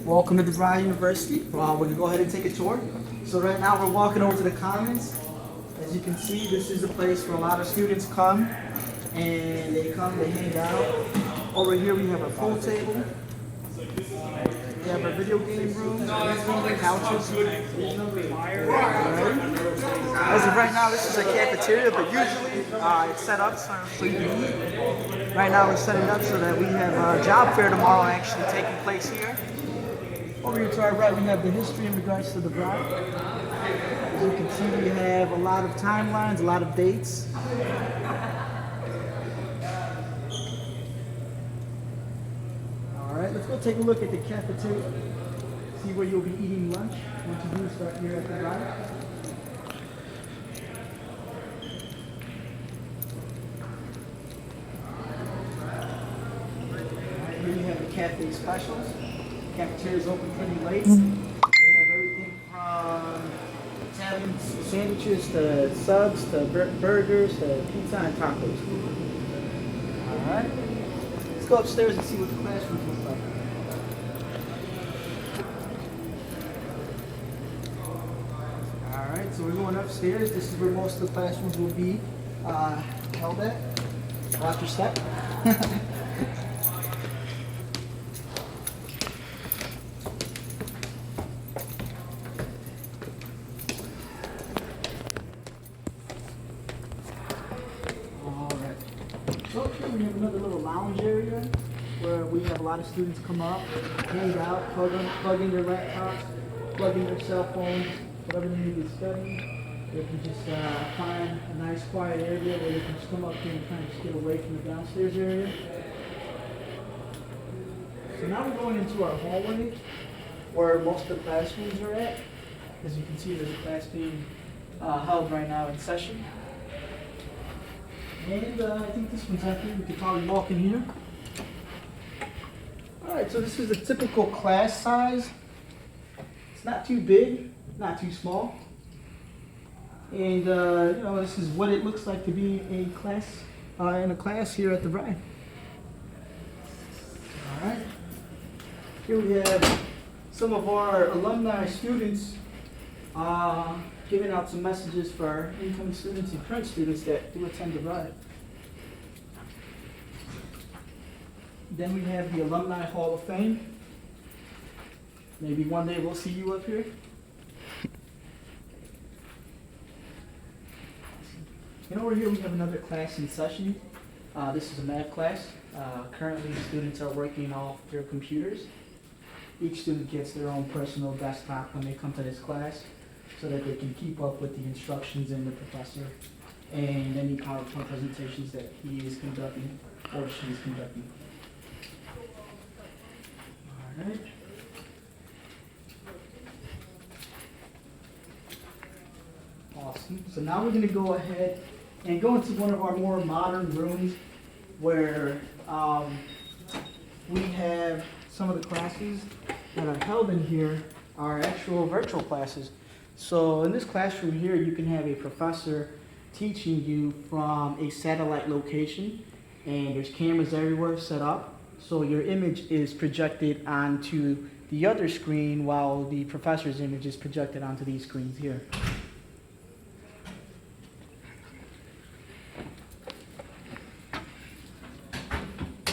Welcome to Devry University. We're going to go ahead and take a tour. So right now we're walking over to the Commons. As you can see, this is a place where a lot of students come and they hang out. Over here we have a pool table. We have a video game room, couches. As of right now, this is a cafeteria, but usually it's set up so you can eat. Right now we're setting up so that we have a job fair tomorrow actually taking place here. Over here to our right, we have the history in regards to the bride. As you can see, we have a lot of timelines, a lot of dates. All right, let's go take a look at the cafeteria. See where you'll be eating lunch once you do start here at the bride. All right, here you have the cafe specials. Cafeteria is open pretty late. They have everything from Italian sandwiches to subs to burgers to pizza and tacos. Alright. Let's go upstairs and see what the classrooms look like. Alright, so we're going upstairs. This is where most of the classrooms will be held at. Watch your step. So here we have another little lounge area where we have a lot of students come up, hang out, plug in their laptops, plug in their cell phones, whatever they need to study. They can just find a nice quiet area where they can just come up here and kind of just get away from the downstairs area. So now we're going into our hallway where most of the classrooms are at. As you can see, there's a class being held right now in session. And I think this one's empty. We could probably walk in here. Alright, so this is a typical class size. It's not too big, not too small. And this is what it looks like to be a class in a class here at the Devry. Alright. Here we have some of our alumni students giving out some messages for our incoming students and current students that do attend the Devry. Then we have the Alumni Hall of Fame. Maybe one day we'll see you up here. And over here we have another class in session. This is a math class. Currently students are working off their computers. Each student gets their own personal desktop when they come to this class, so that they can keep up with the instructions in the professor and any PowerPoint presentations that he is conducting or she is conducting. All right. Awesome. So now we're going to go ahead and go into one of our more modern rooms where we have some of the classes that are held in here are actual virtual classes. So in this classroom here, you can have a professor teaching you from a satellite location, and there's cameras everywhere set up. So your image is projected onto the other screen while the professor's image is projected onto these screens here.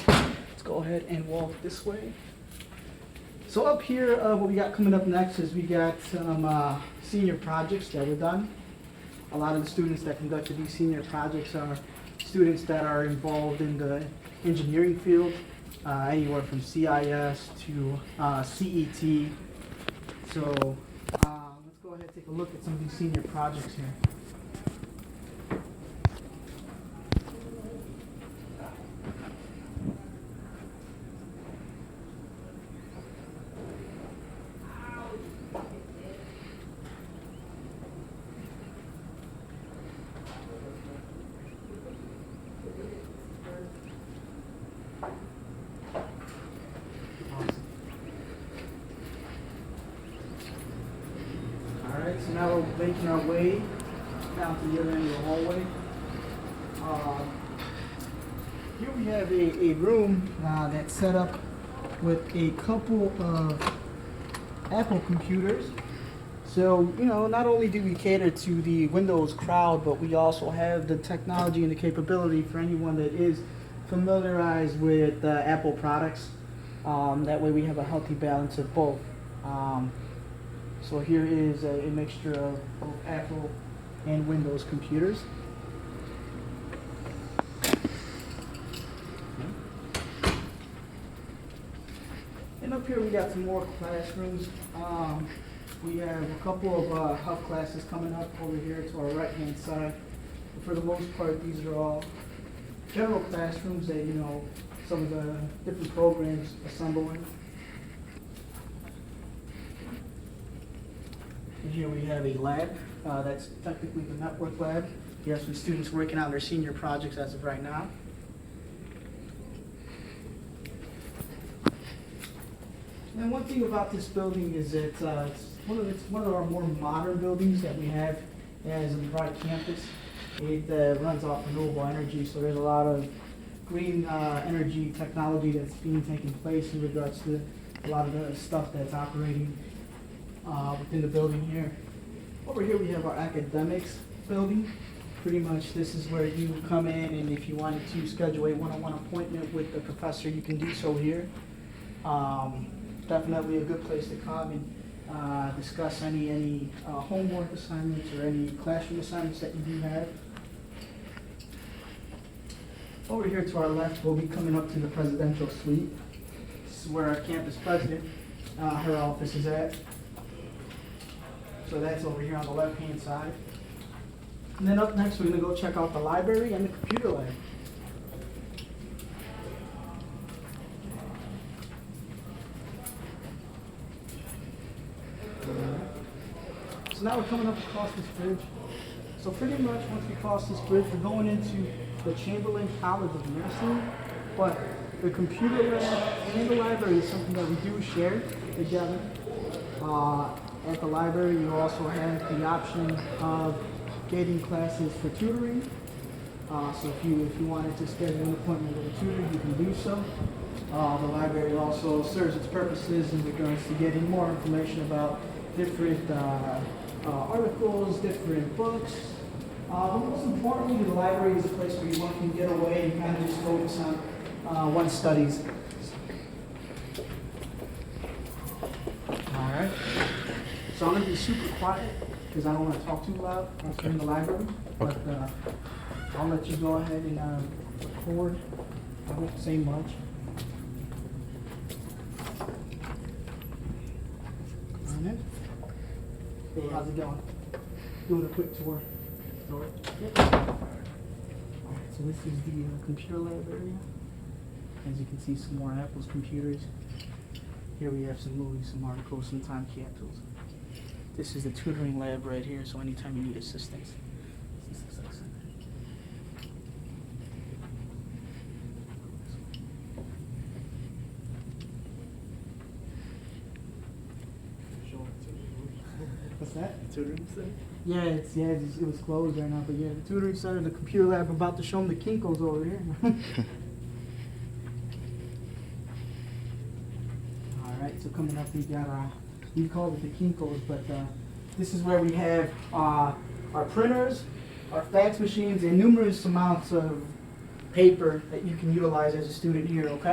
Let's go ahead and walk this way. So up here, what we got coming up next is we got some senior projects that were done. A lot of the students that conducted these senior projects are students that are involved in the engineering field, anywhere from CIS to CET. So let's go ahead and take a look at some of these senior projects here. So now we're making our way down to the other end of the hallway. Here we have a room that's set up with a couple of Apple computers. So, you know, not only do we cater to the Windows crowd, but we also have the technology and the capability for anyone that is familiarized with Apple products. That way we have a healthy balance of both. So here is a mixture of both Apple and Windows computers. And up here we got some more classrooms. We have a couple of health classes coming up over here to our right-hand side. But for the most part, these are all general classrooms that, you know, some of the different programs assemble in. And here we have a lab. That's technically the network lab. We have some students working on their senior projects as of right now. And one thing about this building is that it's one of our more modern buildings that we have as a broad campus. It runs off renewable energy, so there's a lot of green energy technology that's being taken place in regards to a lot of the stuff that's operating within the building here. Over here we have our academics building. Pretty much this is where you come in, and if you wanted to schedule a one-on-one appointment with the professor, you can do so here. Definitely a good place to come and discuss any homework assignments or any classroom assignments that you do have. Over here to our left, we'll be coming up to the presidential suite. This is where our campus president, her office is at. So that's over here on the left-hand side. And then up next, we're going to go check out the library and the computer lab. So now we're coming up across this bridge. So pretty much once we cross this bridge, we're going into the Chamberlain College of Nursing. But the computer lab and the library is something that we do share together. At the library, you also have the option of getting classes for tutoring. So if you wanted to schedule an appointment with a tutor, you can do so. The library also serves its purposes in regards to getting more information about different articles, different books. But most importantly, the library is a place where you can get away and kind of just focus on one's studies. All right. So I'm going to be super quiet because I don't want to talk too loud once we're in the library. Okay. But I'll let you go ahead and record. I won't say much. All right. Hey, how's it going? Doing a quick tour. Yep. All right, so this is the computer lab area. As you can see, some more Apple's computers. Here we have some movies, some articles, some time capsules. This is the tutoring lab right here, so anytime you need assistance. What's that? Tutoring center? Yeah, it was closed right now, but yeah, the tutoring center, the computer lab, I'm about to show them the Kinkos over here. Alright, so coming up we got we call it the Kinkos, but this is where we have our printers, our fax machines, and numerous amounts of paper that you can utilize as a student here, okay?